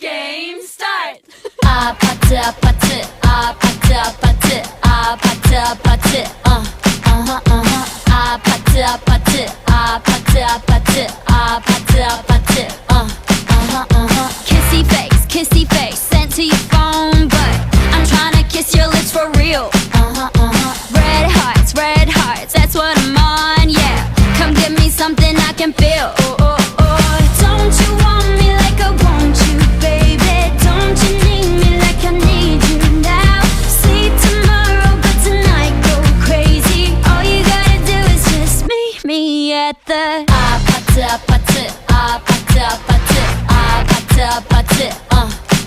Game start. 아파트 아파트 아파트 아파트 아파트 아파트 아파트 아파트 아파트 아파트 아파트 아파트 kissy face sent to your phone, but I'm tryna kiss your lips for real. Red hearts, that's what I'm on, yeah. Come give me something I can feel. Don't you want me like I want you, baby? Don't you need me like I need you now? See tomorrow, but tonight go crazy. All you gotta do is just meet me at the